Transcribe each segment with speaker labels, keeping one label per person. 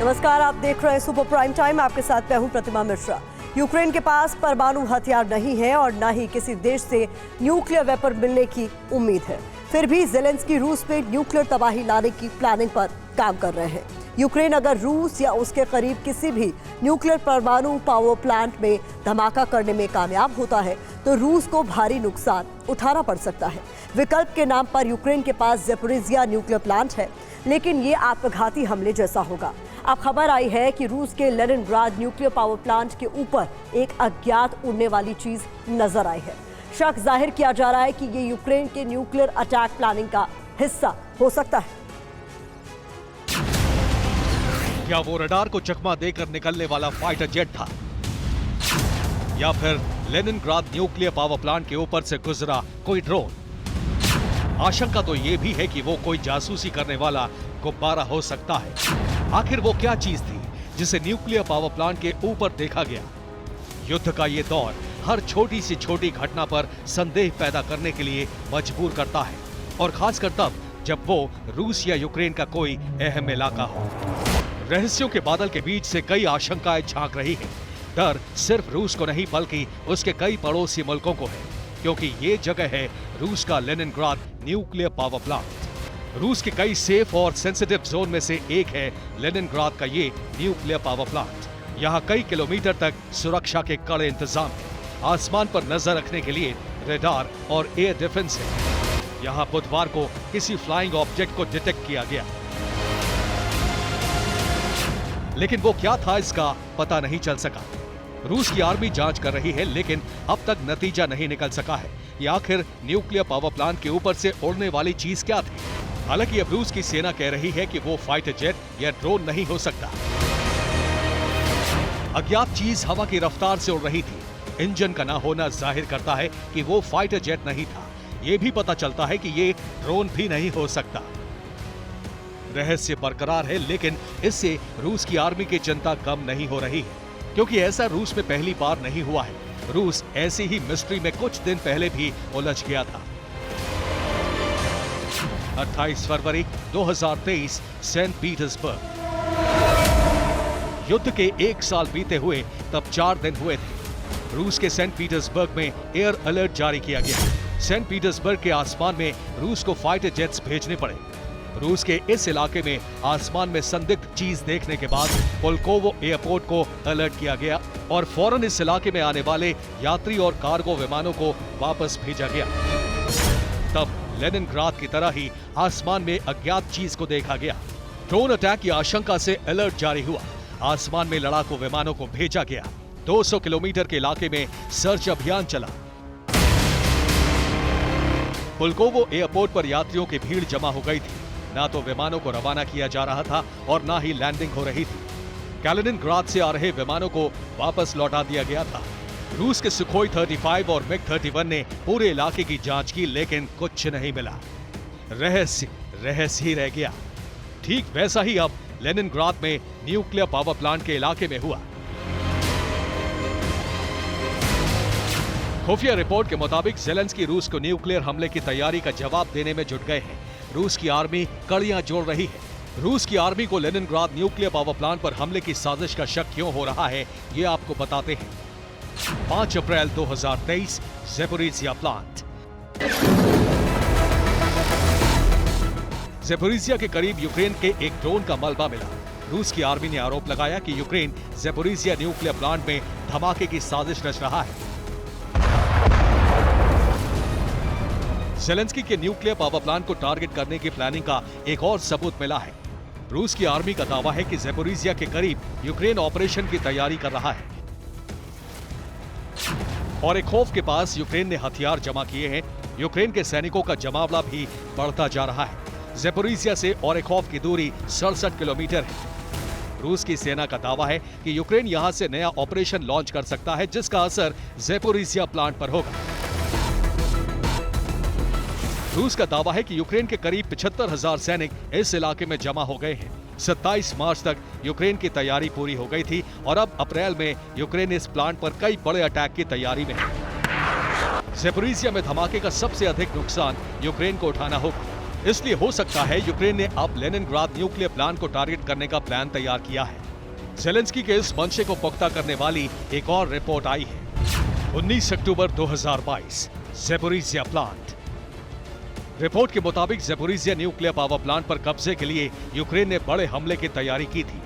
Speaker 1: नमस्कार, आप देख रहे हैं सुपर प्राइम टाइम। आपके साथ मैं हूं प्रतिमा मिश्रा। यूक्रेन के पास परमाणु हथियार नहीं है और न ही किसी देश से न्यूक्लियर वेपन मिलने की उम्मीद है। फिर भी ज़ेलेंस्की रूस पे न्यूक्लियर तबाही लाने की प्लानिंग पर काम कर रहे हैं। यूक्रेन अगर रूस या उसके करीब किसी भी न्यूक्लियर परमाणु पावर प्लांट में धमाका करने में कामयाब होता है तो रूस को भारी नुकसान उठाना पड़ सकता है। विकल्प के नाम पर यूक्रेन के पास ज़ेपोरिजिया न्यूक्लियर प्लांट है, लेकिन ये आत्मघाती हमले जैसा होगा। अब खबर आई है कि रूस के लेनिनग्राद न्यूक्लियर पावर प्लांट के ऊपर एक अज्ञात उड़ने वाली चीज नजर आई है। शक जाहिर किया जा रहा है कि ये यूक्रेन के न्यूक्लियर अटैक प्लानिंग का हिस्सा हो सकता है।
Speaker 2: क्या वो रडार को चकमा देकर निकलने वाला फाइटर जेट था, या फिर लेनिनग्राद न्यूक्लियर पावर प्लांट के ऊपर से गुजरा कोई ड्रोन? आशंका तो ये भी है कि वो कोई जासूसी करने वाला गुब्बारा हो सकता है। आखिर वो क्या चीज थी जिसे न्यूक्लियर पावर प्लांट के ऊपर देखा गया? युद्ध का ये दौर हर छोटी से छोटी घटना पर संदेह पैदा करने के लिए मजबूर करता है, और खासकर तब जब वो रूस या यूक्रेन का कोई अहम इलाका हो। रहस्यों के बादल के बीच से कई आशंकाएं झांक रही हैं। डर सिर्फ रूस को नहीं बल्कि उसके कई पड़ोसी मुल्कों को है, क्योंकि ये जगह है रूस का लेनिनग्राद न्यूक्लियर पावर प्लांट। रूस के कई सेफ और सेंसिटिव जोन में से एक है लेनिनग्राद का ये न्यूक्लियर पावर प्लांट। यहाँ कई किलोमीटर तक सुरक्षा के कड़े इंतजाम हैं। आसमान पर नजर रखने के लिए रडार और एयर डिफेंस है। यहाँ बुधवार को किसी फ्लाइंग ऑब्जेक्ट को डिटेक्ट किया गया, लेकिन वो क्या था इसका पता नहीं चल सका। रूस की आर्मी जांच कर रही है, लेकिन अब तक नतीजा नहीं निकल सका है कि आखिर न्यूक्लियर पावर प्लांट के ऊपर से उड़ने वाली चीज क्या थी। हालांकि अब रूस की सेना कह रही है कि वो फाइटर जेट या ड्रोन नहीं हो सकता। अज्ञात चीज हवा की रफ्तार से उड़ रही थी। इंजन का ना होना जाहिर करता है कि वो फाइटर जेट नहीं था। ये भी पता चलता है कि ये ड्रोन भी नहीं हो सकता। रहस्य बरकरार है, लेकिन इससे रूस की आर्मी की चिंता कम नहीं हो रही है, क्योंकि ऐसा रूस में पहली बार नहीं हुआ है। रूस ऐसी ही मिस्ट्री में कुछ दिन पहले भी उलझ गया था। 28 फरवरी 2023 सेंट पीटर्सबर्ग। युद्ध के 1 साल बीते हुए तब 4 दिन हुए थे। रूस के सेंट पीटर्सबर्ग में एयर अलर्ट जारी किया गया। सेंट पीटर्सबर्ग के आसमान में रूस को फाइटर जेट्स भेजने पड़े। रूस के इस इलाके में आसमान में संदिग्ध चीज देखने के बाद पुल्कोवो एयरपोर्ट को अलर्ट किया गया और फौरन इस इलाके में आने वाले यात्री और कार्गो विमानों को वापस भेजा गया। तब लेनिनग्राद की तरह ही आसमान में अज्ञात चीज को देखा गया। ड्रोन अटैक की आशंका से अलर्ट जारी हुआ। आसमान में लड़ाकू विमानों को भेजा गया। 200 किलोमीटर के इलाके में सर्च अभियान चला। पुल्कोवो एयरपोर्ट पर यात्रियों की भीड़ जमा हो गई थी। ना तो विमानों को रवाना किया जा रहा था और ना ही लैंडिंग हो रही थी। कैलिनिनग्राद से आ रहे विमानों को वापस लौटा दिया गया था। रूस के सुखोई 35 और मिग 31 ने पूरे इलाके की जांच की, लेकिन कुछ नहीं मिला। रहस्य ही रह गया। ठीक वैसा ही अब लेनिनग्राद में न्यूक्लियर पावर प्लांट के इलाके में हुआ। खुफिया रिपोर्ट के मुताबिक ज़ेलेंस्की रूस को न्यूक्लियर हमले की तैयारी का जवाब देने में जुट गए हैं। रूस की आर्मी कड़ियां जोड़ रही है। रूस की आर्मी को लेनिनग्राद न्यूक्लियर पावर प्लांट पर हमले की साजिश का शक क्यों हो रहा है, ये आपको बताते हैं। 5 अप्रैल 2023 ज़ेपोरिजिया प्लांट। ज़ेपोरिजिया के करीब यूक्रेन के एक ड्रोन का मलबा मिला। रूस की आर्मी ने आरोप लगाया कि यूक्रेन ज़ेपोरिजिया न्यूक्लियर प्लांट में धमाके की साजिश रच रहा है। ज़ेलेंस्की के न्यूक्लियर पावर प्लांट को टारगेट करने की प्लानिंग का एक और सबूत मिला है। रूस की आर्मी का दावा है कि ज़ेपोरिजिया के करीब यूक्रेन ऑपरेशन की तैयारी कर रहा है। और एक खौफ के पास यूक्रेन ने हथियार जमा किए हैं। यूक्रेन के सैनिकों का जमावड़ा भी बढ़ता जा रहा है। ज़ेपोरिजिया से ओरेखोव की दूरी 67 किलोमीटर है। रूस की सेना का दावा है कि यूक्रेन यहां से नया ऑपरेशन लॉन्च कर सकता है, जिसका असर ज़ेपोरिजिया प्लांट पर होगा। रूस का दावा है कि यूक्रेन के करीब 75,000 सैनिक इस इलाके में जमा हो गए हैं। 27 मार्च तक यूक्रेन की तैयारी पूरी हो गई थी और अब अप्रैल में यूक्रेन इस प्लांट पर कई बड़े अटैक की तैयारी में है। ज़ेपोरिजिया में धमाके का सबसे अधिक नुकसान यूक्रेन को उठाना होगा। इसलिए हो सकता है यूक्रेन ने अब लेनिनग्राद न्यूक्लियर प्लांट को टारगेट करने का प्लान तैयार किया है। ज़ेलेंस्की के इस मंशे को पुख्ता करने वाली एक और रिपोर्ट आई है। 19 अक्टूबर 2022, ज़ेपोरिजिया प्लांट। रिपोर्ट के मुताबिक ज़ेपोरिजिया न्यूक्लियर पावर प्लांट पर कब्जे के लिए यूक्रेन ने बड़े हमले की तैयारी की थी।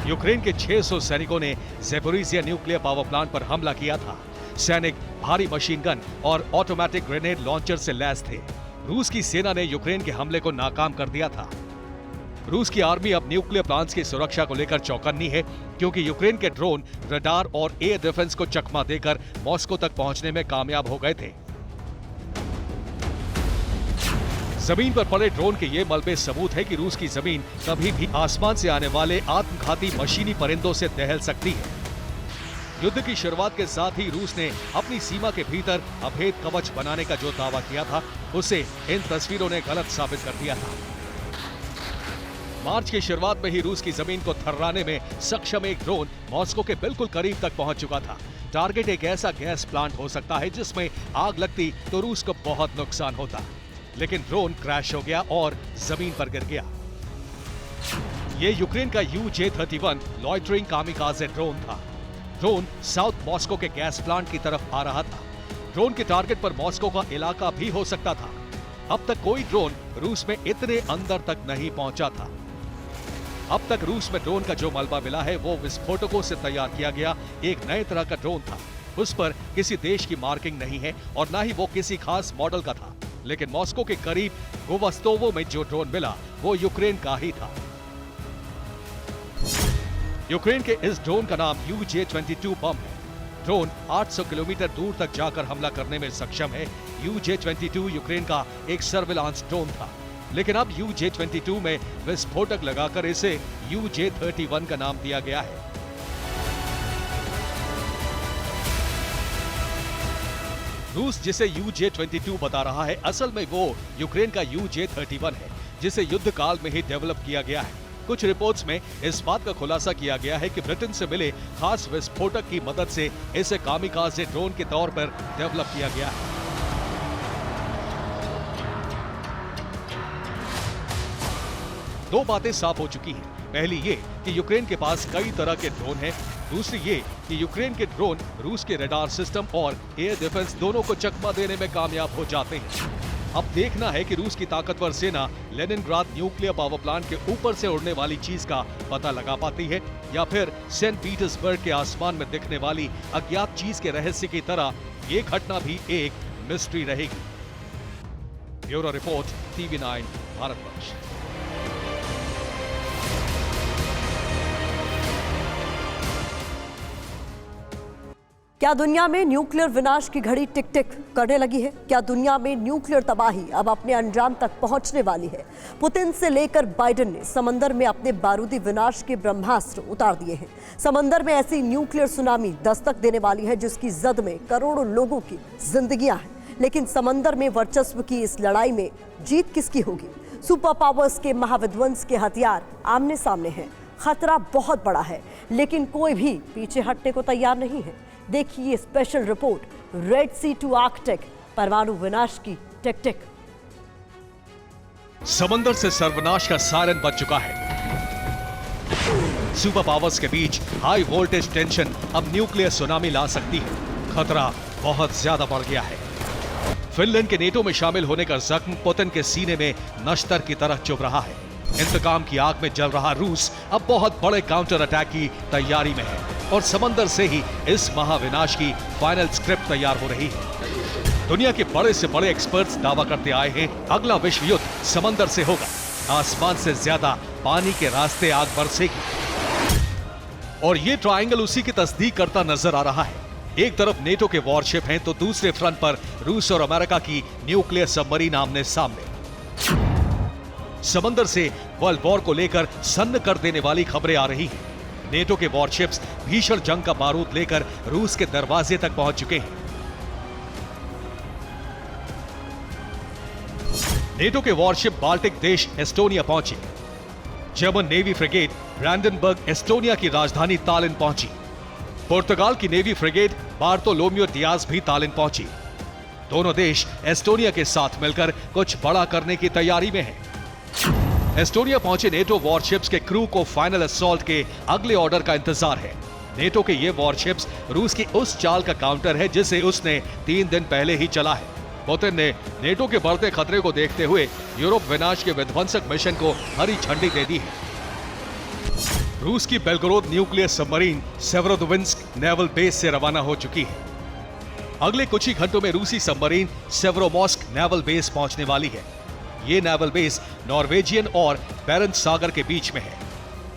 Speaker 2: यूक्रेन के 600 सैनिकों ने ज़ेपोरिजिया न्यूक्लियर पावर प्लांट पर हमला किया था। सैनिक भारी मशीन गन और ऑटोमेटिक ग्रेनेड लॉन्चर से लैस थे। रूस की सेना ने यूक्रेन के हमले को नाकाम कर दिया था। रूस की आर्मी अब न्यूक्लियर प्लांट्स की सुरक्षा को लेकर चौकन्नी है, क्योंकि यूक्रेन के ड्रोन, रडार और एयर डिफेंस को चकमा देकर मॉस्को तक पहुंचने में कामयाब हो गए थे। जमीन पर पड़े ड्रोन के ये मलबे सबूत है कि रूस की जमीन कभी भी आसमान से आने वाले आत्मघाती मशीनी परिंदों से दहल सकती है। युद्ध की शुरुआत के साथ ही रूस ने अपनी सीमा के भीतर अभेद कवच बनाने का जो दावा किया था, उसे इन तस्वीरों ने गलत साबित कर दिया था। मार्च की शुरुआत में ही रूस की जमीन को थर्राने में सक्षम एक ड्रोन मॉस्को के बिल्कुल करीब तक पहुंच चुका था। टारगेट एक ऐसा गैस प्लांट हो सकता है जिसमें आग लगती तो रूस को बहुत नुकसान होता, लेकिन ड्रोन क्रैश हो गया और जमीन पर गिर गया। ये यूक्रेन का UJ-31 लॉइटरिंग कामिकाज़े ड्रोन था। ड्रोन साउथ मॉस्को के गैस प्लांट की तरफ आ रहा था। ड्रोन के टारगेट पर मॉस्को का इलाका भी हो सकता था। अब तक कोई ड्रोन रूस में इतने अंदर तक नहीं पहुंचा था। अब तक रूस में ड्रोन का जो मलबा मिला है वो विस्फोटकों से तैयार किया गया एक नए तरह का ड्रोन था। उस पर किसी देश की मार्किंग नहीं है और ना ही वो किसी खास मॉडल का था, लेकिन मॉस्को के करीब गोवस्तोवो में जो ड्रोन मिला वो यूक्रेन का ही था। यूक्रेन के इस ड्रोन का नाम UJ-22 बम है। ड्रोन 800 किलोमीटर दूर तक जाकर हमला करने में सक्षम है। UJ-22 यूक्रेन का एक सर्विलांस ड्रोन था, लेकिन अब UJ-22 में विस्फोटक लगाकर इसे UJ-31 का नाम दिया गया है। रूस जिसे UJ-22 बता रहा है, असल में वो यूक्रेन का UJ-31 है, जिसे युद्ध काल में ही डेवलप किया गया है। कुछ रिपोर्ट्स में इस बात का खुलासा किया गया है कि ब्रिटेन से मिले खास विस्फोटक की मदद से इसे कामिकाज़े ड्रोन के तौर पर डेवलप किया गया है। दो बातें साफ हो चुकी हैं। पहली ये कि यूक्रेन के पास कई तरह के ड्रोन हैं। दूसरी ये कि यूक्रेन के ड्रोन रूस के रडार सिस्टम और एयर डिफेंस दोनों को चकमा देने में कामयाब हो जाते हैं। अब देखना है कि रूस की ताकतवर सेना लेनिनग्राद न्यूक्लियर पावर प्लांट के ऊपर से उड़ने वाली चीज का पता लगा पाती है, या फिर सेंट पीटर्सबर्ग के आसमान में दिखने वाली अज्ञात चीज के रहस्य की तरह ये घटना भी एक मिस्ट्री रहेगी। Bureau report, TV9 Bharatvarsh.
Speaker 1: क्या दुनिया में न्यूक्लियर विनाश की घड़ी टिक टिक करने लगी है? क्या दुनिया में न्यूक्लियर तबाही अब अपने अंजाम तक पहुंचने वाली है? पुतिन से लेकर बाइडेन ने समंदर में अपने बारूदी विनाश के ब्रह्मास्त्र उतार दिए हैं। समंदर में ऐसी न्यूक्लियर सुनामी दस्तक देने वाली है जिसकी जद में करोड़ों लोगों की जिंदगियां हैं। लेकिन समंदर में वर्चस्व की इस लड़ाई में जीत किसकी होगी? सुपर पावर्स के महाविध्वंस के हथियार आमने सामने हैं। खतरा बहुत बड़ा है, लेकिन कोई भी पीछे हटने को तैयार नहीं है। देखिए special report, Red Sea to Arctic, परमाणु विनाश की टिक टिक।
Speaker 2: समंदर से सर्वनाश का सायरन बज चुका है। सुपर पावर्स के बीच हाई वोल्टेज टेंशन अब न्यूक्लियर सुनामी ला सकती है। खतरा बहुत ज्यादा बढ़ गया है। फिनलैंड के नेटो में शामिल होने का जख्म पुतिन के सीने में नश्तर की तरह चुभ रहा है। इंतकाम की आग में जल रहा रूस अब बहुत बड़े काउंटर अटैक की तैयारी में है और समंदर से ही इस महाविनाश की फाइनल स्क्रिप्ट तैयार हो रही है। दुनिया के बड़े से बड़े एक्सपर्ट्स दावा करते आए हैं, अगला विश्व युद्ध समंदर से होगा। आसमान से ज्यादा पानी के रास्ते आग बरसेगी और ये ट्रायंगल उसी की तस्दीक करता नजर आ रहा है। एक तरफ नेटो के वॉरशिप हैं तो दूसरे फ्रंट पर रूस और अमेरिका की न्यूक्लियर सबमरीन आमने सामने। समंदर से वर्ल्ड वॉर को लेकर सन्न कर देने वाली खबरें आ रही हैं। नेटो के वॉरशिप्स भीषण जंग का बारूद लेकर रूस के दरवाजे तक पहुंच चुके हैं। नेटो के वॉरशिप बाल्टिक देश एस्टोनिया पहुंचे। German navy frigate Brandenburg Estonia की राजधानी तालिन पहुंची। पुर्तगाल की नेवी फ्रिगेट बार्टोलोम्यो डियाज भी तालिन पहुंची। दोनों देश एस्टोनिया के साथ मिलकर कुछ बड़ा करने की तैयारी में हैं। एस्टोनिया पहुंचे नेटो वॉरशिप्स के क्रू को फाइनल असॉल्ट के अगले ऑर्डर का इंतजार है। नेटो के ये वॉरशिप्स रूस की उस चाल का काउंटर है जिसे उसने 3 दिन पहले ही चला है। पुतिन ने नेटो के बढ़ते खतरे को देखते हुए यूरोप विनाश के विध्वंसक मिशन को हरी झंडी दे दी है। रूस की Belgorod nuclear submarine सेवरोदोविन्स्क naval base से रवाना हो चुकी है। अगले कुछ ही घंटों में रूसी सबमरीन सेवरोमोस्क नेवल बेस पहुंचने वाली है। ये नेवल बेस नॉर्वेजियन और बैरेंट्स सागर के बीच में है।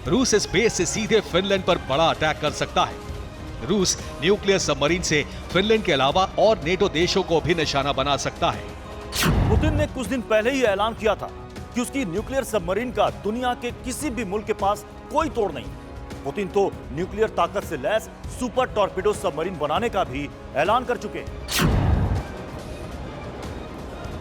Speaker 2: रूस इस बेस से सीधे फिनलैंड पर बड़ा अटैक कर सकता है। रूस न्यूक्लियर सबमरीन से फिनलैंड के अलावा और नेटो देशों को भी निशाना बना सकता है।
Speaker 3: पुतिन ने कुछ दिन पहले ही ऐलान किया था कि उसकी न्यूक्लियर सबमरीन का दुनिया के किसी भी मुल्क के पास कोई तोड़ नहीं। पुतिन तो न्यूक्लियर ताकत से लैस सुपर टॉर्पीडो सबमरीन बनाने का भी ऐलान कर चुके हैं।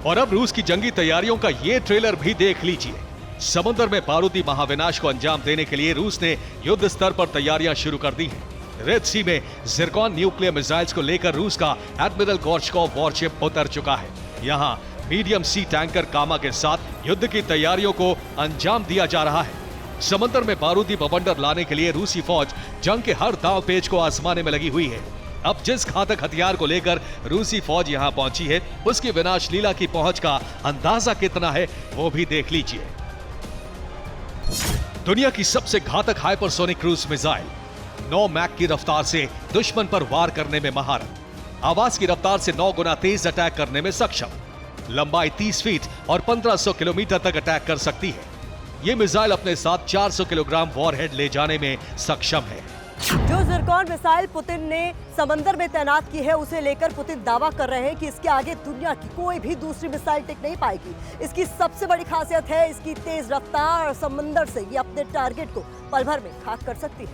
Speaker 2: और अब रूस की जंगी तैयारियों का ये ट्रेलर भी देख लीजिए। समुद्र में बारूदी महाविनाश को अंजाम देने के लिए रूस ने युद्ध स्तर पर तैयारियां शुरू कर दी हैं। रेड सी में जिरकॉन न्यूक्लियर मिसाइल्स को लेकर रूस का एडमिरल गोर्शकोव वॉरशिप उतर चुका है। यहाँ मीडियम सी टैंकर कामा के साथ युद्ध की तैयारियों को अंजाम दिया जा रहा है। समुद्र में बारूदी बवंडर लाने के लिए रूसी फौज जंग के हर दांव पेच को आजमाने में लगी हुई है। अब जिस घातक हथियार को लेकर रूसी फौज यहां पहुंची है, उसकी विनाश लीला की पहुंच का अंदाजा कितना है वो भी देख लीजिए। दुनिया की सबसे घातक हाइपरसोनिक क्रूज मिसाइल 9 मैक की रफ्तार से दुश्मन पर वार करने में महारत, आवाज की रफ्तार से 9 गुना तेज अटैक करने में सक्षम, लंबाई 30 फीट और 1500 किलोमीटर तक अटैक कर सकती है। ये मिसाइल अपने साथ 400 किलोग्राम वॉरहेड ले जाने में सक्षम है।
Speaker 1: जो जिरकॉन मिसाइल पुतिन ने समंदर में तैनात की है, उसे लेकर पुतिन दावा कर रहे हैं कि इसके आगे दुनिया की कोई भी दूसरी मिसाइल टिक नहीं पाएगी। इसकी सबसे बड़ी खासियत है इसकी तेज रफ्तार और समंदर से ये अपने टारगेट को पल भर में खाक कर सकती है।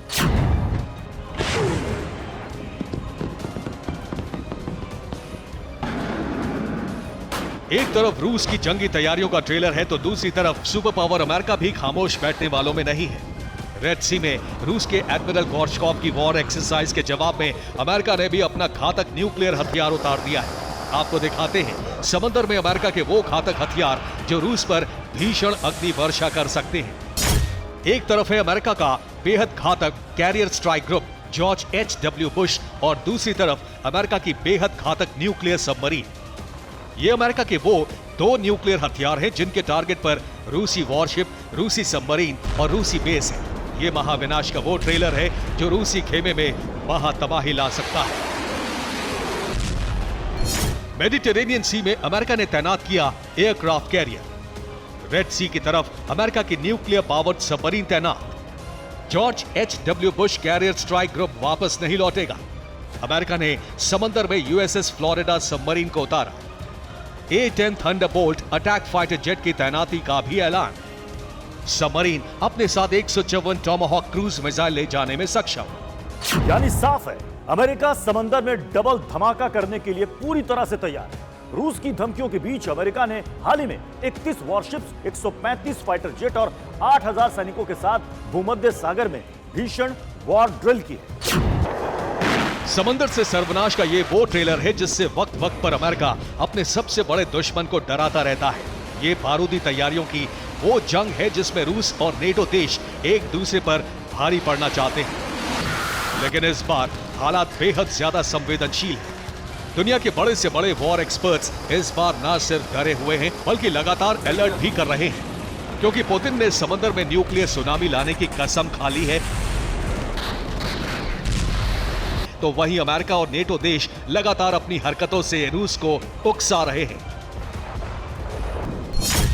Speaker 2: एक तरफ रूस की जंगी तैयारियों का ट्रेलर है तो दूसरी तरफ सुपर पावर अमेरिका भी खामोश बैठने वालों में नहीं है। रेड सी में रूस के एडमिरल गोर्शकोव की वॉर एक्सरसाइज के जवाब में अमेरिका ने भी अपना घातक न्यूक्लियर हथियार उतार दिया है। आपको दिखाते हैं समंदर में अमेरिका के वो घातक हथियार जो रूस पर भीषण अग्नि वर्षा कर सकते हैं। एक तरफ है अमेरिका का बेहद घातक carrier strike group George H.W. Bush और दूसरी तरफ अमेरिका की बेहद घातक न्यूक्लियर सबमरीन। ये अमेरिका के वो 2 न्यूक्लियर हथियार हैं जिनके टारगेट पर रूसी वॉरशिप, रूसी सबमरीन और रूसी बेस है। ये महाविनाश का वो ट्रेलर है जो रूसी खेमे में महातबाही ला सकता है। मेडिटेरेनियन सी में अमेरिका ने तैनात किया एयरक्राफ्ट कैरियर। रेड सी की तरफ अमेरिका की न्यूक्लियर पावर्ड सबमरीन तैनात। George H.W. Bush carrier strike group वापस नहीं लौटेगा। अमेरिका ने समंदर में USS फ्लोरिडा सबमरीन को उतारा। A-10 Thunderbolt attack fighter jet की तैनाती का भी ऐलान। सबमरीन अपने साथ 154 टॉमाहॉक क्रूज मिसाइल ले जाने में सक्षम।
Speaker 3: यानी साफ है, अमेरिका समंदर में डबल धमाका करने के लिए पूरी तरह से तैयार है। रूस की धमकियों के बीच अमेरिका ने हाल ही में 31 वॉरशिप्स, 135 फाइटर जेट और 8000 सैनिकों के साथ भूमध्य सागर में भीषण वॉर ड्रिल की है।
Speaker 2: समंदर से सर्वनाश का ये वो ट्रेलर है जिससे वक्त वक्त पर अमेरिका अपने सबसे बड़े दुश्मन को डराता रहता है। ये बारूदी तैयारियों की वो जंग है जिसमें रूस और नेटो देश एक दूसरे पर भारी पड़ना चाहते हैं। लेकिन इस बार हालात बेहद ज्यादा संवेदनशील हैं। दुनिया के बड़े से बड़े वॉर एक्सपर्ट्स इस बार न सिर्फ डरे हुए हैं बल्कि लगातार अलर्ट भी कर रहे हैं, क्योंकि पुतिन ने समंदर में न्यूक्लियर सुनामी लाने की कसम खा ली है। तो वहीं अमेरिका और नेटो देश लगातार अपनी हरकतों से रूस को उकसा रहे हैं।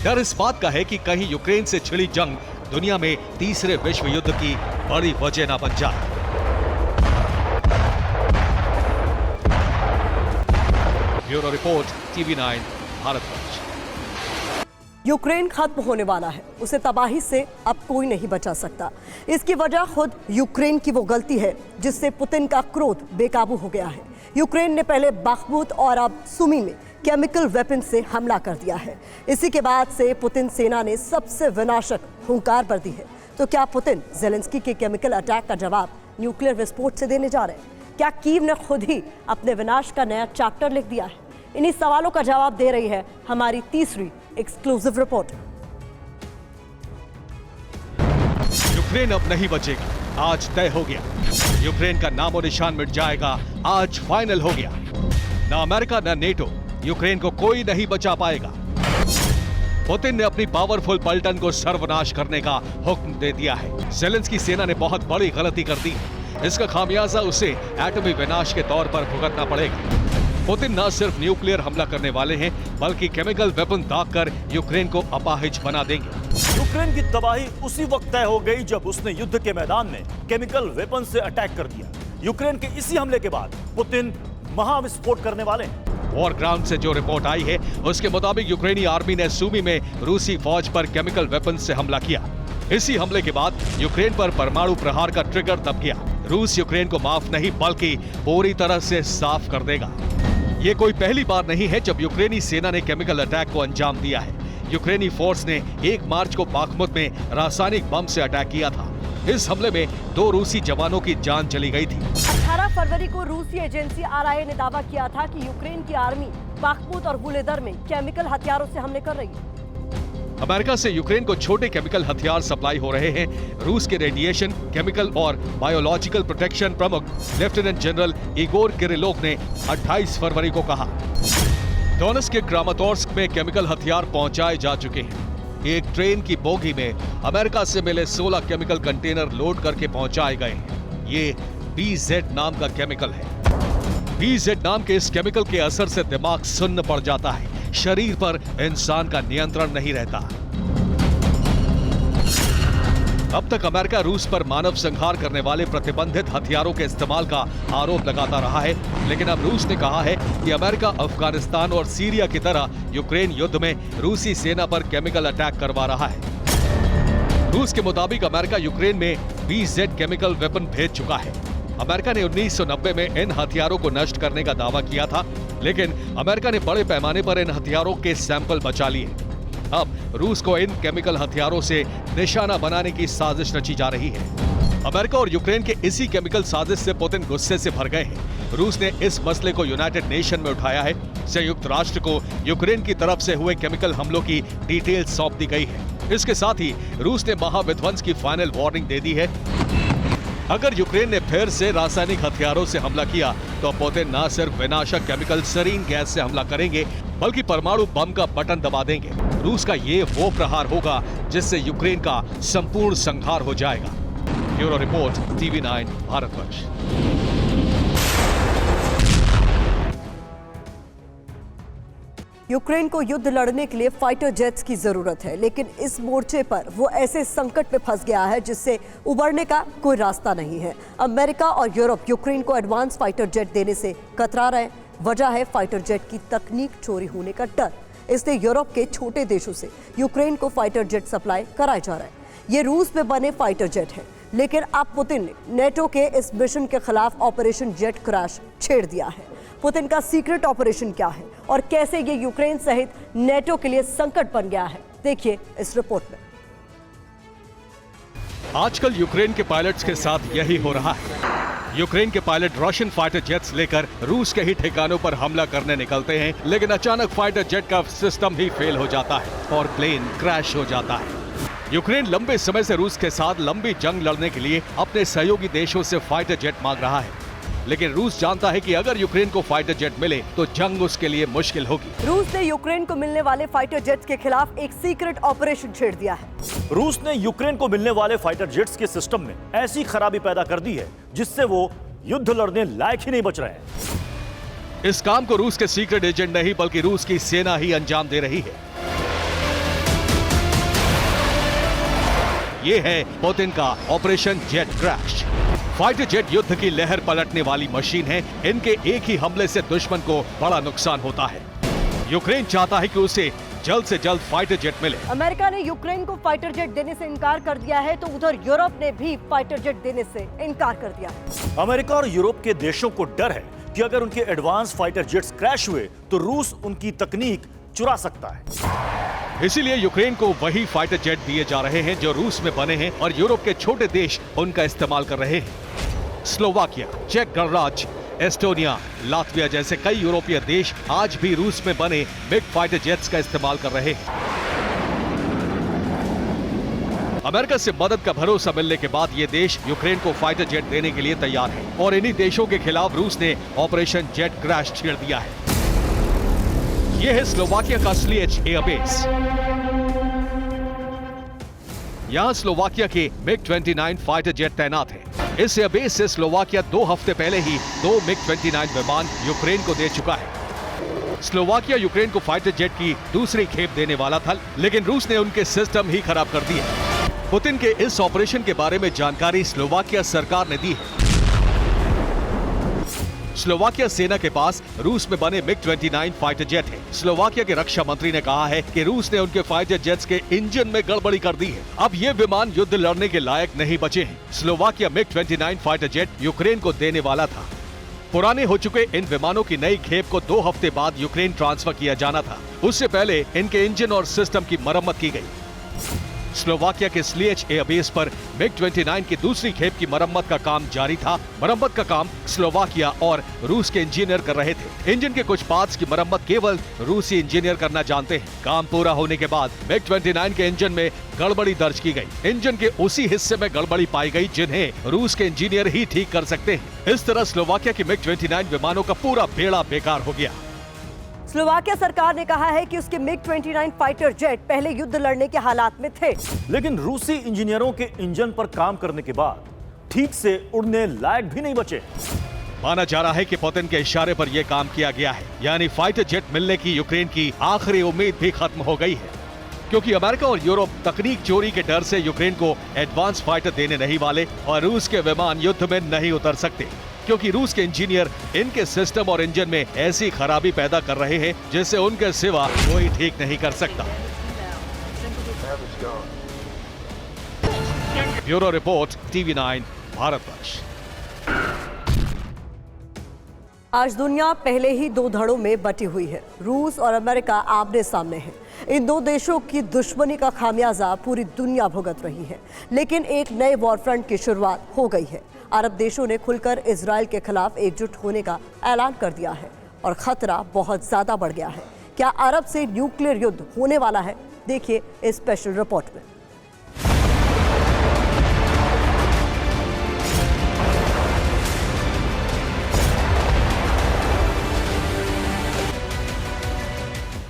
Speaker 2: डर इस बात का है कि कहीं यूक्रेन से छिड़ी जंग दुनिया में तीसरे विश्व युद्ध की बड़ी वजह न बन जाए। Bureau report, TV9 Bharatvarsh.
Speaker 1: Ukraine खत्म होने वाला है, उसे तबाही से अब कोई नहीं बचा सकता। इसकी वजह खुद यूक्रेन की वो गलती है जिससे पुतिन का क्रोध बेकाबू हो गया है। यूक्रेन ने पहले बख्मूत और अब सुमी में केमिकल वेपन से हमला कर दिया है। इसी के बाद से पुतिन सेना ने सबसे विनाशक हुंकार भर दी है। तो क्या पुतिन ज़ेलेंस्की के केमिकल अटैक का जवाब न्यूक्लियर विस्फोट से देने जा रहे हैं? क्या कीव ने खुद ही अपने विनाश का नया चैप्टर लिख दिया है? इन्हीं सवालों का जवाब दे रही है हमारी तीसरी एक्सक्लूसिव रिपोर्ट।
Speaker 2: यूक्रेन अब नहीं बचेगी, आज तय हो गया। यूक्रेन का नामो निशान मिट जाएगा, आज फाइनल हो गया। ना अमेरिका ना नेटो, यूक्रेन को कोई नहीं बचा पाएगा। पुतिन ने अपनी पावरफुल पलटन को सर्वनाश करने का हुक्म दे दिया है। ज़ेलेंस्की सेना ने बहुत बड़ी गलती कर दी है। इसका खामियाजा उसे एटमी विनाश के तौर पर भुगतना पड़ेगा। पुतिन न सिर्फ न्यूक्लियर हमला करने वाले हैं, बल्कि केमिकल वेपन दागकर यूक्रेन को अपाहिज बना देंगे।
Speaker 3: यूक्रेन की तबाही उसी वक्त तय हो गई जब उसने युद्ध के मैदान में केमिकल वेपन से अटैक कर दिया। यूक्रेन के इसी हमले के बाद पुतिन महाविस्फोट करने वाले हैं।
Speaker 2: वॉर ग्राउंड से जो रिपोर्ट आई है, उसके मुताबिक यूक्रेनी आर्मी ने सूमी में रूसी फौज पर केमिकल वेपन से हमला किया। इसी हमले के बाद यूक्रेन पर परमाणु प्रहार का ट्रिगर दब गया। रूस यूक्रेन को माफ नहीं बल्कि पूरी तरह से साफ कर देगा। ये कोई पहली बार नहीं है जब यूक्रेनी सेना ने केमिकल अटैक को अंजाम दिया है। यूक्रेनी फोर्स ने 1 मार्च को बाखमुत में रासायनिक बम से अटैक किया था। इस हमले में 2 रूसी जवानों की जान चली गई थी।
Speaker 1: 18 फरवरी को रूसी एजेंसी RIA ने दावा किया था कि यूक्रेन की आर्मी बाखमुत और वुलेदर में केमिकल हथियारों से हमले कर रही है।
Speaker 2: अमेरिका से यूक्रेन को छोटे केमिकल हथियार सप्लाई हो रहे हैं। रूस के रेडिएशन, केमिकल और बायोलॉजिकल प्रोटेक्शन प्रमुख लेफ्टिनेंट जनरल इगोर किरिलोव ने 28 फरवरी को कहा, डोनेट्स्क के क्रामातोर्स्क में केमिकल हथियार पहुंचाए जा चुके हैं। एक ट्रेन की बोगी में अमेरिका से मिले 16 केमिकल कंटेनर लोड करके पहुंचाए गए हैं। ये BZ नाम का केमिकल है। BZ नाम के इस केमिकल के असर से दिमाग सुन्न पड़ जाता है, शरीर पर इंसान का नियंत्रण नहीं रहता। अब तक अमेरिका रूस पर मानव संहार करने वाले प्रतिबंधित हथियारों के इस्तेमाल का आरोप लगाता रहा है, लेकिन अब रूस ने कहा है कि अमेरिका अफगानिस्तान और सीरिया की तरह यूक्रेन युद्ध में रूसी सेना पर केमिकल अटैक करवा रहा है। रूस के मुताबिक अमेरिका यूक्रेन में BZ केमिकल वेपन भेज चुका है। अमेरिका ने 1990 में इन हथियारों को नष्ट करने का दावा किया था, लेकिन अमेरिका ने बड़े पैमाने पर इन हथियारों के सैंपल बचा लिए। अब रूस को इन केमिकल हथियारों से निशाना बनाने की साजिश रची जा रही है। अमेरिका और यूक्रेन के इसी केमिकल साजिश से पुतिन गुस्से से भर गए हैं। रूस ने इस मसले को यूनाइटेड नेशन में उठाया है। संयुक्त राष्ट्र को यूक्रेन की तरफ से हुए केमिकल हमलों की डिटेल सौंप दी गई है। इसके साथ ही रूस ने महाविध्वंस की फाइनल वार्निंग दे दी है। अगर यूक्रेन ने फिर से रासायनिक हथियारों से हमला किया तो पुतिन न सिर्फ विनाशक केमिकल सरीन गैस से हमला करेंगे, बल्कि परमाणु बम का बटन दबा देंगे। रूस का ये वो प्रहार होगा जिससे यूक्रेन का संपूर्ण संहार हो जाएगा। Bureau report, TV9 Bharatvarsh.
Speaker 1: Ukraine को युद्ध लड़ने के लिए फाइटर जेट्स की जरूरत है, लेकिन इस मोर्चे पर वो ऐसे संकट में फंस गया है जिससे उबरने का कोई रास्ता नहीं है। अमेरिका और यूरोप यूक्रेन को एडवांस फाइटर जेट देने से कतरा रहे। वजह है फाइटर जेट की तकनीक चोरी होने का डर। इसलिए यूरोप के छोटे देशों से यूक्रेन को फाइटर जेट सप्लाई कराए जा रहा है। ये रूस में बने फाइटर जेट हैं, लेकिन अब पुतिन ने नेटो के इस मिशन के खिलाफ ऑपरेशन जेट क्रैश छेड़ दिया है। पुतिन का सीक्रेट ऑपरेशन क्या है और कैसे ये यूक्रेन सहित नेटो के लिए संकट बन गया है, देखिए इस रिपोर्ट में।
Speaker 2: आजकल यूक्रेन के पायलट्स के साथ यही हो रहा है। यूक्रेन के पायलट रशियन फाइटर जेट्स लेकर रूस के ही ठिकानों पर हमला करने निकलते हैं, लेकिन अचानक फाइटर जेट का सिस्टम ही फेल हो जाता है और प्लेन क्रैश हो जाता है। यूक्रेन लंबे समय से रूस के साथ लंबी जंग लड़ने के लिए अपने सहयोगी देशों से फाइटर जेट मांग रहा है, लेकिन रूस जानता है कि अगर यूक्रेन को फाइटर जेट मिले तो जंग उसके लिए मुश्किल होगी।
Speaker 1: रूस ने यूक्रेन को मिलने वाले फाइटर जेट्स के खिलाफ एक सीक्रेट ऑपरेशन छेड़ दिया है।
Speaker 3: रूस ने यूक्रेन को मिलने वाले फाइटर जेट्स के सिस्टम में ऐसी खराबी पैदा कर दी है जिससे वो युद्ध लड़ने लायक ही नहीं बच रहे हैं।
Speaker 2: इस काम को रूस के सीक्रेट एजेंट नहीं बल्कि रूस की सेना ही अंजाम दे रही है। ये है पुतिन का operation jet crash. Fighter jet युद्ध की लहर पलटने वाली मशीन है। इनके एक ही हमले से दुश्मन को बड़ा नुकसान होता है। यूक्रेन चाहता है कि उसे जल्द से जल्द फाइटर जेट मिले।
Speaker 1: अमेरिका ने यूक्रेन को फाइटर जेट देने से इनकार कर दिया है, तो उधर यूरोप ने भी फाइटर जेट देने से इनकार कर दिया है।
Speaker 3: अमेरिका और यूरोप के देशों को डर है कि अगर उनके एडवांस फाइटर जेट्स क्रैश हुए तो रूस उनकी तकनीक चुरा सकता है।
Speaker 2: इसीलिए यूक्रेन को वही फाइटर जेट दिए जा रहे हैं जो रूस में बने हैं और यूरोप के छोटे देश उनका इस्तेमाल कर रहे हैं। स्लोवाकिया, चेक गणराज्य, एस्टोनिया, लातविया जैसे कई यूरोपीय देश आज भी रूस में बने मिग फाइटर जेट्स का इस्तेमाल कर रहे हैं। अमेरिका से मदद का भरोसा मिलने के बाद ये देश यूक्रेन को फाइटर जेट देने के लिए तैयार है और इन्हीं देशों के खिलाफ रूस ने ऑपरेशन जेट क्रैश छेड़ दिया है। ये है स्लोवाकिया का स्लीच एयरबेस। यहां स्लोवाकिया के MiG-29 फाइटर जेट तैनात है। इस एयरबेस से स्लोवाकिया 2 हफ्ते पहले ही 2 MiG-29 विमान यूक्रेन को दे चुका है। स्लोवाकिया यूक्रेन को फाइटर जेट की दूसरी खेप देने वाला था, लेकिन रूस ने उनके सिस्टम ही खराब कर दिए। पुतिन के इस ऑपरेशन के बारे में जानकारी स्लोवाकिया सरकार ने दी है। स्लोवाकिया सेना के पास रूस में बने MiG-29 फाइटर जेट है। स्लोवाकिया के रक्षा मंत्री ने कहा है कि रूस ने उनके फाइटर जेट्स के इंजन में गड़बड़ी कर दी है। अब ये विमान युद्ध लड़ने के लायक नहीं बचे हैं। Slovakia MiG-29 fighter jet Ukraine को देने वाला था। पुराने हो चुके इन विमानों की नई खेप को 2 हफ्ते बाद यूक्रेन ट्रांसफर किया जाना था। उससे पहले इनके इंजन और सिस्टम की मरम्मत की गई। स्लोवाकिया के स्लीच एयरबेस पर MiG-29 की दूसरी खेप की मरम्मत का काम जारी था। मरम्मत का काम स्लोवाकिया और रूस के इंजीनियर कर रहे थे। इंजन के कुछ पार्ट्स की मरम्मत केवल रूसी इंजीनियर करना जानते हैं। काम पूरा होने के बाद MiG-29 के इंजन में गड़बड़ी दर्ज की गई। इंजन के उसी हिस्से में गड़बड़ी पाई गई जिन्हें रूस के इंजीनियर ही ठीक कर सकते हैं। इस तरह स्लोवाकिया की MiG-29 विमानों का पूरा बेड़ा बेकार हो गया।
Speaker 1: स्लोवाकिया सरकार ने कहा है कि उसके MiG-29 फाइटर जेट पहले युद्ध लड़ने के हालात में थे,
Speaker 3: लेकिन रूसी इंजीनियरों के इंजन पर काम करने के बाद ठीक से उड़ने लायक भी नहीं बचे।
Speaker 2: माना जा रहा है कि पुतिन के इशारे पर यह काम किया गया है, यानी फाइटर जेट मिलने की यूक्रेन की आखिरी उम्मीद भी खत्म हो गई है, क्योंकि अमेरिका और यूरोप तकनीक चोरी के डर से यूक्रेन को एडवांस फाइटर देने नहीं वाले और रूस के विमान युद्ध में नहीं उतर सकते, क्योंकि रूस के इंजीनियर इनके सिस्टम और इंजन में ऐसी खराबी पैदा कर रहे हैं जिसे उनके सिवा कोई ठीक नहीं कर सकता। Bureau report, TV9 Bharatvarsh.
Speaker 1: आज दुनिया पहले ही 2 धड़ों में बटी हुई है। रूस और अमेरिका आमने सामने हैं। इन 2 देशों की दुश्मनी का खामियाजा पूरी दुनिया भुगत रही है, लेकिन एक नए वॉर फ्रंट की शुरुआत हो गई है। अरब देशों ने खुलकर इजराइल के खिलाफ एकजुट होने का ऐलान कर दिया है और खतरा बहुत ज्यादा बढ़ गया है। क्या अरब से न्यूक्लियर युद्ध होने वाला है? देखिए इस स्पेशल रिपोर्ट में।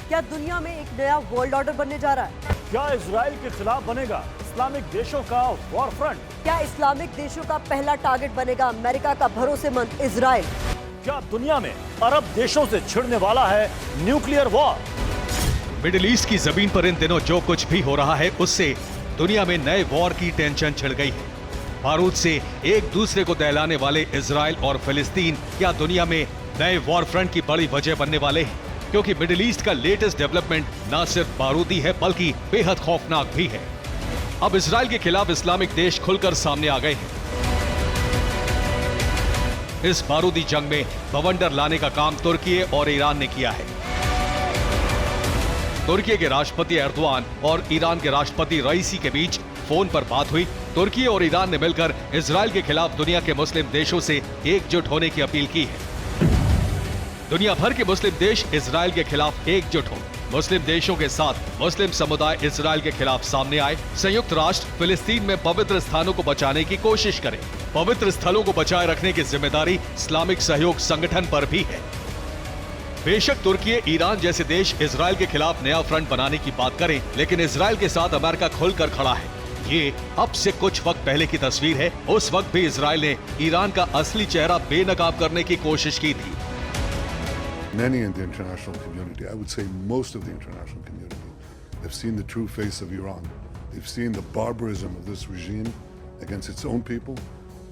Speaker 1: क्या दुनिया में एक नया वर्ल्ड ऑर्डर बनने जा रहा है?
Speaker 3: क्या इजराइल के खिलाफ बनेगा इस्लामिक देशों का वॉर फ्रंट?
Speaker 1: क्या इस्लामिक देशों का पहला टारगेट बनेगा अमेरिका का भरोसेमंद इजराइल?
Speaker 3: क्या दुनिया में अरब देशों से छिड़ने वाला है न्यूक्लियर वॉर?
Speaker 2: मिडिल ईस्ट की जमीन पर इन दिनों जो कुछ भी हो रहा है उससे दुनिया में नए वॉर की टेंशन छिड़ गई है। बारूद से एक दूसरे को दहलाने वाले इजराइल और फिलिस्तीन क्या दुनिया में नए वॉर फ्रंट की बड़ी वजह बनने वाले हैं, क्योंकि मिडिल ईस्ट का लेटेस्ट डेवलपमेंट न सिर्फ बारूदी है बल्कि बेहद खौफनाक भी है। अब इजराइल के खिलाफ इस्लामिक देश खुलकर सामने आ गए हैं। इस बारूदी जंग में बवंडर लाने का काम तुर्की और ईरान ने किया है। तुर्की के राष्ट्रपति एर्दोआन और ईरान के राष्ट्रपति रईसी के बीच फोन पर बात हुई। तुर्की और ईरान ने मिलकर इजराइल के खिलाफ दुनिया के मुस्लिम देशों से एकजुट होने की अपील की है। दुनिया भर के मुस्लिम देश इजराइल के खिलाफ एकजुट हो। मुस्लिम देशों के साथ मुस्लिम समुदाय इजराइल के खिलाफ सामने आए। संयुक्त राष्ट्र फिलिस्तीन में पवित्र स्थानों को बचाने की कोशिश करे। पवित्र स्थलों को बचाए रखने की जिम्मेदारी इस्लामिक सहयोग संगठन पर भी है। बेशक तुर्की, ईरान जैसे देश इजराइल के खिलाफ नया फ्रंट बनाने की बात करें, लेकिन इजराइल के साथ अमेरिका खुलकर खड़ा है। ये अब से कुछ वक्त पहले की तस्वीर है। उस वक्त भी इजराइल ने ईरान का असली चेहरा बेनकाब करने की कोशिश की थी।
Speaker 4: Many in the international community, I would say most of the international community, have seen the true face of Iran. They've seen the barbarism of this regime against its own people.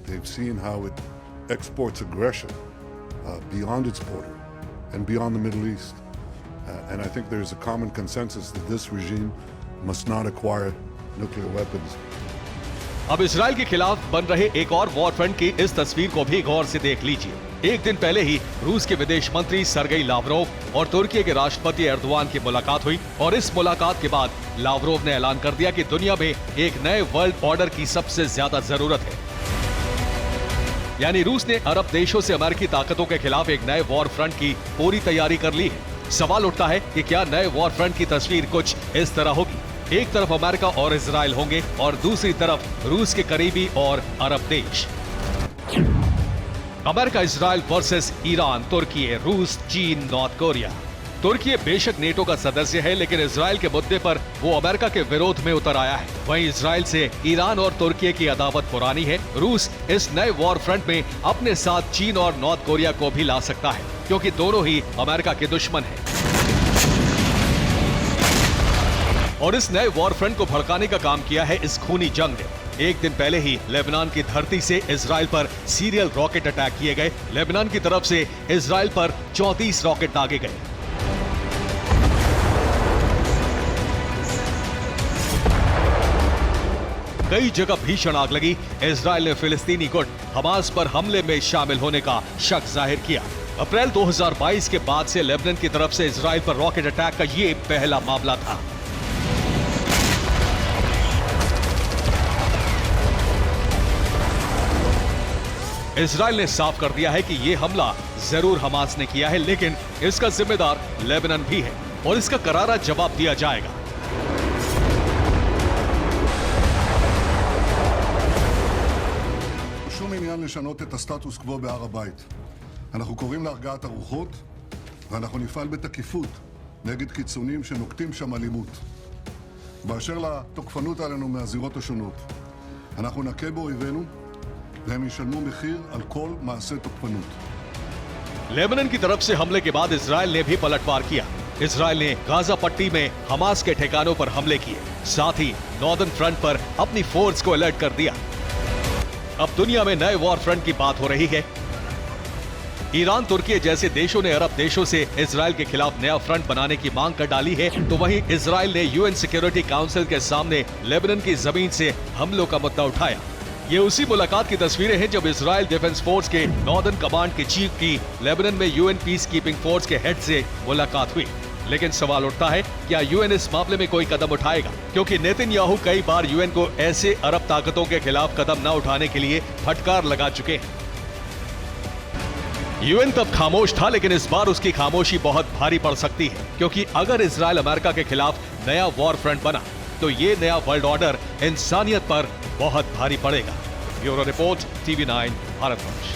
Speaker 4: They've seen how it exports aggression beyond its border and beyond the Middle East. And I think there's a common consensus that this regime must not acquire nuclear weapons.
Speaker 2: अब Israel के खिलाफ बन रहे एक और war front की इस तस्वीर को भी गौर से देख लीजिए। एक दिन पहले ही रूस के विदेश मंत्री सरगेई लावरोव और तुर्की के राष्ट्रपति एर्दोआन की मुलाकात हुई और इस मुलाकात के बाद लावरोव ने ऐलान कर दिया कि दुनिया में एक नए वर्ल्ड ऑर्डर की सबसे ज्यादा जरूरत है। यानी रूस ने अरब देशों से अमेरिकी ताकतों के खिलाफ एक नए वॉर फ्रंट की पूरी तैयारी कर ली है। सवाल उठता है कि क्या नए वॉर फ्रंट की तस्वीर कुछ इस तरह होगी। एक तरफ अमेरिका और इजराइल होंगे और दूसरी तरफ रूस के करीबी और अरब देश। अमेरिका इजराइल वर्सेस ईरान, तुर्की, रूस, चीन, नॉर्थ कोरिया। तुर्की बेशक नेटो का सदस्य है, लेकिन इजराइल के मुद्दे पर वो अमेरिका के विरोध में उतर आया है। वहीं इजराइल से ईरान और तुर्की की अदावत पुरानी है। रूस इस नए वॉर फ्रंट में अपने साथ चीन और नॉर्थ कोरिया को भी ला सकता है, क्योंकि दोनों ही अमेरिका के दुश्मन हैं। और इस नए वॉर फ्रंट को भड़काने का काम किया है इस खूनी जंग ने। एक दिन पहले ही लेबनान की धरती से इजराइल पर सीरियल रॉकेट अटैक किए गए। लेबनान की तरफ से इजराइल पर 34 रॉकेट दागे गए। कई जगह भीषण आग लगी। इजराइल ने फिलिस्तीनी गुट हमास पर हमले में शामिल होने का शक जाहिर किया। अप्रैल 2022 के बाद से लेबनान की तरफ से इजराइल पर रॉकेट अटैक का ये पहला मामला था। इजराइल ने साफ कर दिया है कि यह हमला जरूर हमास ने किया है, लेकिन इसका जिम्मेदार लेबनान भी है और इसका करारा जवाब दिया जाएगा।
Speaker 4: שום עניין לשנות את הסטטוס קוו בהר הבית. אנחנו קוראים להרגעת הרוחות, ואנחנו נפעל בתקיפות נגד קיצונים שנוקטים שם אלימות. באשר לתוקפנות עלינו מהזירות השונות, אנחנו נכה באויבינו, והם ישלמו מחיר על כל מעשה תוקפנות.
Speaker 2: लेबनान की तरफ से हमले के बाद इजराइल ने भी पलटवार किया। इजराइल ने गाजा पट्टी में हमास के ठिकानों पर हमले किए, साथ ही नॉर्दर्न फ्रंट पर अपनी फोर्स को अलर्ट कर दिया। अब दुनिया में नए वॉर फ्रंट की बात हो रही है। ईरान, तुर्की जैसे देशों ने अरब देशों से इजराइल के खिलाफ नया फ्रंट बनाने की मांग कर डाली है, तो वहीं इजराइल ने यूएन सिक्योरिटी काउंसिल के सामने लेबनान की जमीन से हमलों का मुद्दा उठाया। ये उसी मुलाकात की तस्वीरें हैं जब इजराइल डिफेंस फोर्स के नॉर्दर्न कमांड के चीफ की लेबनान में यूएन पीस कीपिंग फोर्स के हेड से मुलाकात हुई। लेकिन सवाल उठता है, क्या यूएन इस मामले में कोई कदम उठाएगा? क्योंकि नेतन्याहू कई बार यूएन को ऐसे अरब ताकतों के खिलाफ कदम न उठाने के लिए फटकार लगा चुके हैं। यूएन तब खामोश था, लेकिन इस बार उसकी खामोशी बहुत भारी पड़ सकती है, क्योंकि अगर इजराइल अमेरिका के खिलाफ नया वॉर फ्रंट बना तो ये नया वर्ल्ड ऑर्डर इंसानियत पर बहुत भारी पड़ेगा। Bureau report, TV9 Bharatvarsh.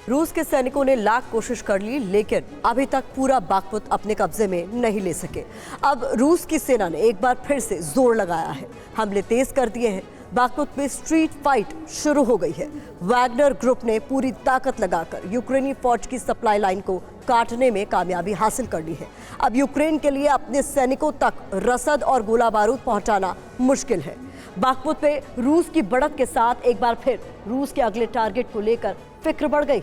Speaker 1: रूस के सैनिकों ने लाख कोशिश कर ली, लेकिन अभी तक पूरा बाखमुत अपने कब्जे में नहीं ले सके। अब रूस की सेना ने एक बार फिर से जोर लगाया है, हमले तेज कर दिए हैं। बाखमुत में स्ट्रीट फाइट शुरू हो गई है। वैगनर ग्रुप ने पूरी ताकत लगाकर यूक्रेनी फौज की सप्लाई लाइन को काटने में कामयाबी हासिल कर ली है। अब यूक्रेन के लिए अपने सैनिकों तक रसद और गोला बारूद पहुंचाना मुश्किल है। बाखमुत में रूस की बढ़त के साथ एक बार फिर रूस के अगले टारगेट को लेकर फिक्र बढ़ गई।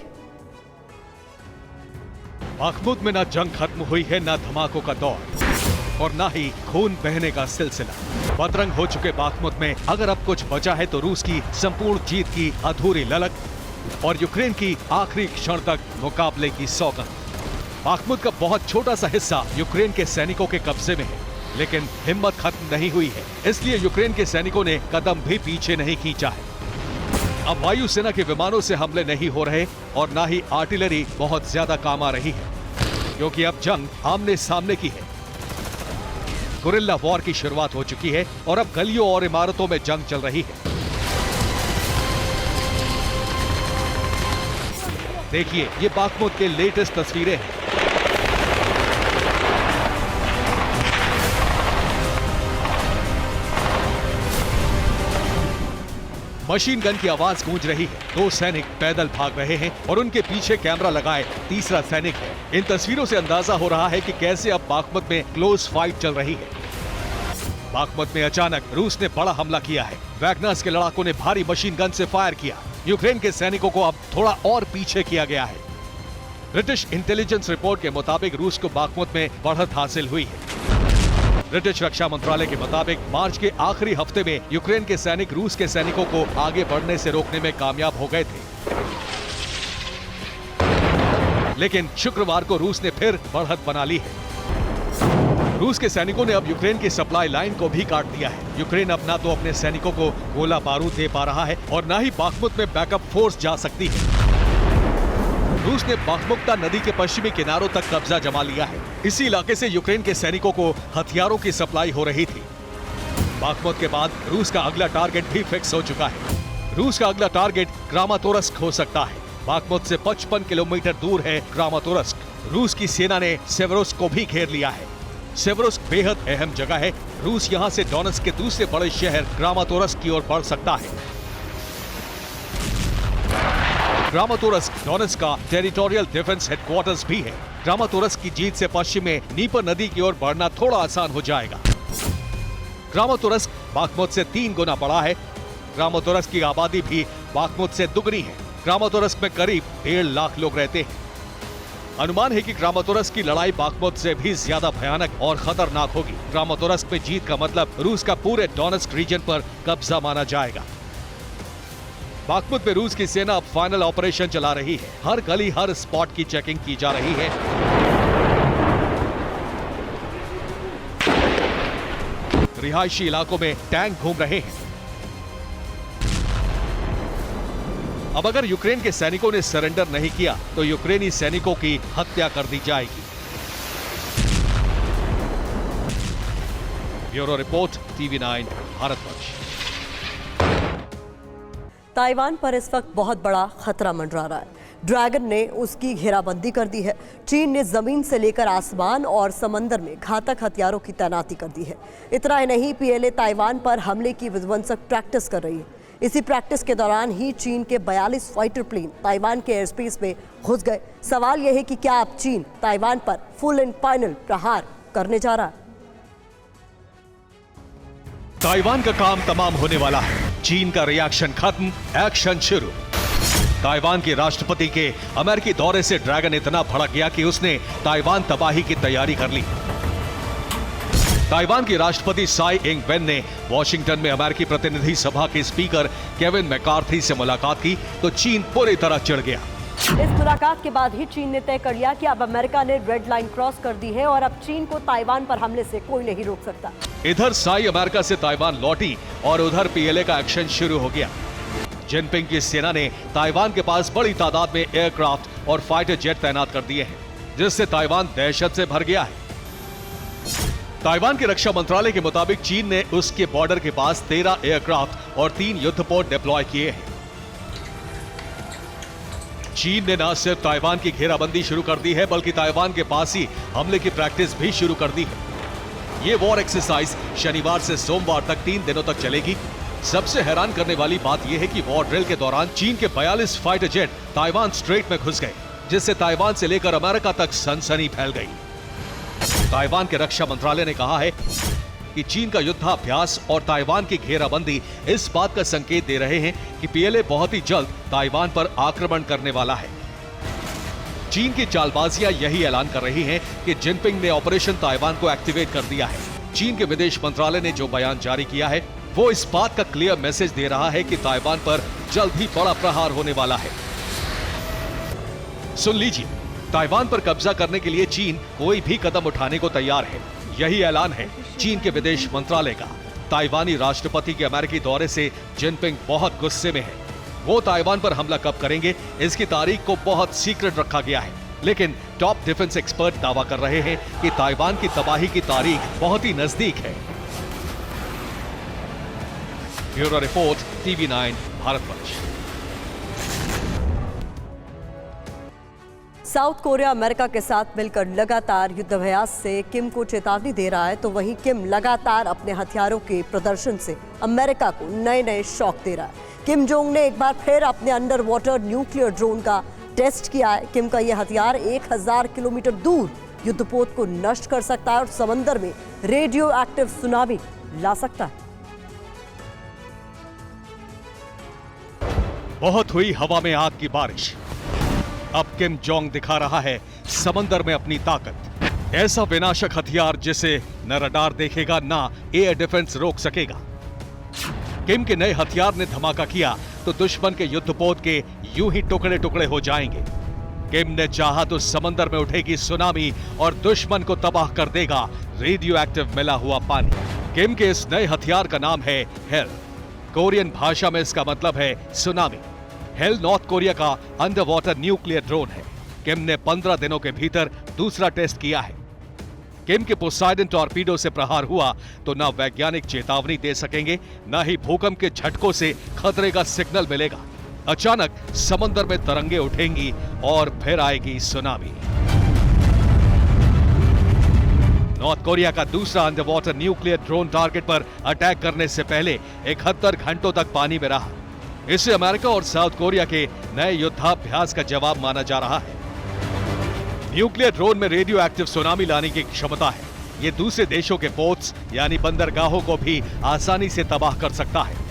Speaker 2: बाखमुत में न जंग खत्म हुई है, न धमाकों का दौर और न ही खून बहने का सिलसिला। बदरंग हो चुके बाखमुत में अगर अब कुछ बचा है तो रूस की संपूर्ण जीत की अधूरी ललक और यूक्रेन की आखिरी क्षण तक मुकाबले की सौगंध। बाखमुत का बहुत छोटा सा हिस्सा यूक्रेन के सैनिकों के कब्जे में है, लेकिन हिम्मत खत्म नहीं हुई है, इसलिए यूक्रेन के सैनिकों ने कदम भी पीछे नहीं खींचा है। अब वायुसेना के विमानों से हमले नहीं हो रहे और न ही आर्टिलरी बहुत ज्यादा काम आ रही है, क्योंकि अब जंग आमने सामने की है। गुरिल्ला वॉर की शुरुआत हो चुकी है और अब गलियों और इमारतों में जंग चल रही है। देखिए, ये बाखमुत के लेटेस्ट तस्वीरें हैं। मशीन गन की आवाज गूंज रही है। दो सैनिक पैदल भाग रहे हैं और उनके पीछे कैमरा लगाए तीसरा सैनिक है। इन तस्वीरों से अंदाजा हो रहा है कि कैसे अब बाखमुत में क्लोज फाइट चल रही है। बाखमुत में अचानक रूस ने बड़ा हमला किया है। वैगनर्स के लड़ाकों ने भारी मशीन गन से फायर किया। यूक्रेन के सैनिकों को अब थोड़ा और पीछे किया गया है। ब्रिटिश इंटेलिजेंस रिपोर्ट के मुताबिक रूस को बाखमुत में बढ़त हासिल हुई है। ब्रिटिश रक्षा मंत्रालय के मुताबिक मार्च के आखिरी हफ्ते में यूक्रेन के सैनिक रूस के सैनिकों को आगे बढ़ने से रोकने में कामयाब हो गए थे, लेकिन शुक्रवार को रूस ने फिर बढ़त बना ली है। रूस के सैनिकों ने अब यूक्रेन की सप्लाई लाइन को भी काट दिया है। यूक्रेन अब ना तो अपने सैनिकों को गोला बारूद दे पा रहा है और ना ही बाखमुत में बैकअप फोर्स जा सकती है। रूस ने बाखमुक्ता नदी के पश्चिमी किनारों तक कब्जा जमा लिया है। इसी इलाके से यूक्रेन के सैनिकों को हथियारों की सप्लाई हो रही थी। बाखमुत के बाद रूस का अगला टारगेट भी फिक्स हो चुका है। रूस का अगला टारगेट क्रामातोर्स्क हो सकता है। बाखमुत से 55 किलोमीटर दूर है क्रामातोर्स्क। रूस की सेना ने सेवरोस्क को भी घेर लिया है। सेवरोस्क बेहद अहम जगह है। रूस यहां से डोनेट्स्क के दूसरे बड़े शहर क्रामातोर्स्क की ओर बढ़ सकता है। क्रामातोर्स्क डोनेट्स्क का टेरिटोरियल डिफेंस हेडक्वार्टर्स भी है। क्रामातोर्स्क की जीत से पश्चिम में नीपर नदी की ओर बढ़ना थोड़ा आसान हो जाएगा। क्रामातोर्स्क बाखमुत से 3 गुना बड़ा है। क्रामातोर्स्क की आबादी भी बाखमुत से दुगनी है। क्रामातोर्स्क में करीब 1.5 लाख लोग रहते हैं। अनुमान है कि क्रामातोर्स्क की लड़ाई बाखमुत से भी ज्यादा भयानक और खतरनाक होगी। क्रामातोर्स्क में जीत का मतलब रूस का पूरे डोनेट्स्क रीजन पर कब्जा माना जाएगा। बाखमुत में रूस की सेना अब फाइनल ऑपरेशन चला रही है। हर गली हर स्पॉट की चेकिंग की जा रही है। रिहायशी इलाकों में टैंक घूम रहे हैं। अब अगर यूक्रेन के सैनिकों ने सरेंडर नहीं किया तो यूक्रेनी सैनिकों की हत्या कर दी जाएगी। Bureau report, TV9 Bharatvarsh.
Speaker 1: Taiwan पर इस वक्त बहुत बड़ा खतरा मंडरा रहा है। ड्रैगन ने उसकी घेराबंदी कर दी है। चीन ने जमीन से लेकर आसमान और समंदर में घातक हथियारों की तैनाती कर दी है। इतना ही नहीं, PLA ताइवान पर हमले की विध्वंसक प्रैक्टिस कर रही है। इसी प्रैक्टिस के दौरान ही चीन के 42 फाइटर प्लेन ताइवान के एयर स्पेस में घुस गए। सवाल यह है कि क्या अब चीन ताइवान पर फुल एंड फाइनल प्रहार करने जा रहा है?
Speaker 2: ताइवान का काम तमाम होने वाला है। चीन का रिएक्शन खत्म, एक्शन शुरू। ताइवान के राष्ट्रपति के अमेरिकी दौरे से ड्रैगन इतना भड़क गया कि उसने ताइवान तबाही की तैयारी कर ली। ताइवान के राष्ट्रपति साई इंग वेन ने वॉशिंगटन में अमेरिकी प्रतिनिधि सभा के स्पीकर केविन मैकार्थी से मुलाकात की तो चीन पूरी तरह चिढ़ गया।
Speaker 1: इस मुलाकात के बाद ही चीन ने तय कर लिया कि अब अमेरिका ने रेड लाइन क्रॉस कर दी है और अब चीन को ताइवान पर हमले से कोई नहीं रोक सकता।
Speaker 2: इधर साई अमेरिका से ताइवान लौटी और उधर PLA का एक्शन शुरू हो गया। जिनपिंग की सेना ने ताइवान के पास बड़ी तादाद में एयरक्राफ्ट और फाइटर जेट तैनात कर दिए हैं, जिससे ताइवान दहशत से भर गया है। ताइवान के रक्षा मंत्रालय के मुताबिक चीन ने उसके बॉर्डर के पास 13 एयरक्राफ्ट और 3 युद्धपोत डिप्लॉय किए हैं। चीन ने न सिर्फ ताइवान की घेराबंदी शुरू कर दी है बल्कि ताइवान के पास ही हमले की प्रैक्टिस भी शुरू कर दी है। ये वॉर एक्सरसाइज शनिवार से सोमवार तक 3 दिनों तक चलेगी। सबसे हैरान करने वाली बात यह है कि वॉर ड्रिल के दौरान चीन के 42 फाइटर जेट ताइवान स्ट्रेट में घुस गए, जिससे ताइवान से लेकर अमेरिका तक सनसनी फैल गई। ताइवान के रक्षा मंत्रालय ने कहा है कि चीन का युद्धाभ्यास और ताइवान की घेराबंदी इस बात का संकेत दे रहे हैं कि PLA बहुत ही जल्द ताइवान पर आक्रमण करने वाला है। चीन की चालबाजियां यही ऐलान कर रही हैं कि जिनपिंग ने ऑपरेशन ताइवान को एक्टिवेट कर दिया है। चीन के विदेश मंत्रालय ने जो बयान जारी किया है वो इस बात का क्लियर मैसेज दे रहा है कि ताइवान पर जल्द ही बड़ा प्रहार होने वाला है। सुन लीजिए, ताइवान पर कब्जा करने के लिए चीन कोई भी कदम उठाने को तैयार है। यही ऐलान है चीन के विदेश मंत्रालय का। ताइवानी राष्ट्रपति के अमेरिकी दौरे से जिनपिंग बहुत गुस्से में है। वो ताइवान पर हमला कब करेंगे इसकी तारीख को बहुत सीक्रेट रखा गया है, लेकिन टॉप डिफेंस एक्सपर्ट दावा कर रहे हैं कि ताइवान की तबाही की तारीख बहुत ही नजदीक है। Bureau report, TV9 Bharatvarsh.
Speaker 1: South Korea America के साथ मिलकर लगातार युद्धाभ्यास से किम को चेतावनी दे रहा है, तो वहीं किम लगातार अपने हथियारों के प्रदर्शन से अमेरिका को नए नए शॉक दे रहा है। किम जोंग ने एक बार फिर अपने अंडर वाटर न्यूक्लियर ड्रोन का टेस्ट किया है। किम का यह हथियार 1000 किलोमीटर दूर युद्धपोत को नष्ट कर सकता है और समंदर में रेडियो एक्टिव सुनामी ला सकता है।
Speaker 2: बहुत हुई हवा में आग की बारिश। अब किम जोंग दिखा रहा है समंदर में अपनी ताकत। ऐसा विनाशक हथियार जिसे न रडार देखेगा ना एयर डिफेंस रोक सकेगा। किम के नए हथियार ने धमाका किया तो दुश्मन के युद्धपोत के यूं ही टुकड़े टुकड़े हो जाएंगे। किम ने चाहा तो समंदर में उठेगी सुनामी और दुश्मन को तबाह कर देगा रेडियो एक्टिव मिला हुआ पानी। किम के इस नए हथियार का नाम है हेल। कोरियन भाषा में इसका मतलब है सुनामी। हेल नॉर्थ कोरिया का अंडर वाटर न्यूक्लियर ड्रोन है। किम ने 15 दिनों के भीतर दूसरा टेस्ट किया है। किम के पोसाइडन टॉर्पीडो से प्रहार हुआ तो न वैज्ञानिक चेतावनी दे सकेंगे, न ही भूकंप के झटकों से खतरे का सिग्नल मिलेगा। अचानक समंदर में तरंगे उठेंगी और फिर आएगी सुनामी। नॉर्थ कोरिया का दूसरा under water nuclear drone target पर अटैक करने से पहले 71 घंटों तक पानी में रहा। इसे अमेरिका और साउथ कोरिया के नए युद्धाभ्यास का जवाब माना जा रहा है। न्यूक्लियर ड्रोन में रेडियो एक्टिव सुनामी लाने की क्षमता है। यह दूसरे देशों के पोर्ट्स यानी बंदरगाहों को भी आसानी से तबाह कर सकता है।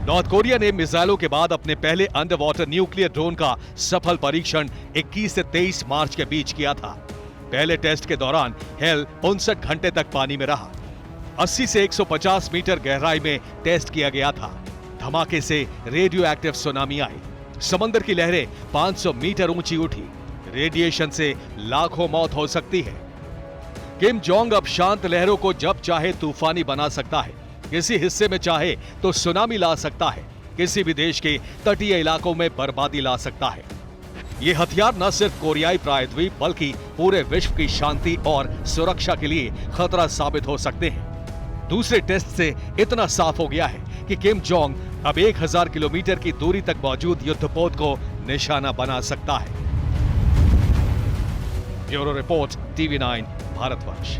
Speaker 2: नॉर्थ कोरिया ने मिसाइलों के बाद अपने पहले अंडर वाटर न्यूक्लियर ड्रोन का सफल परीक्षण 21 से 23 मार्च के बीच किया था। पहले टेस्ट के दौरान हेल 59 घंटे तक पानी में रहा। 80 से 150 मीटर गहराई में टेस्ट किया गया था। धमाके से रेडियो एक्टिव सुनामी आई। समंदर की लहरें 500 मीटर ऊंची उठी। रेडिएशन से लाखों मौत हो सकती है। किम जोंग अब शांत लहरों को जब चाहे तूफानी बना सकता है। किसी हिस्से में चाहे तो सुनामी ला सकता है। किसी भी देश के तटीय इलाकों में बर्बादी ला सकता है। ये हथियार न सिर्फ कोरियाई प्रायद्वीप बल्कि पूरे विश्व की शांति और सुरक्षा के लिए खतरा साबित हो सकते हैं। दूसरे टेस्ट से इतना साफ हो गया है कि किम जोंग अब 1000 किलोमीटर की दूरी तक मौजूद युद्धपोत को निशाना बना सकता है। Bureau report, TV9 Bharatvarsh.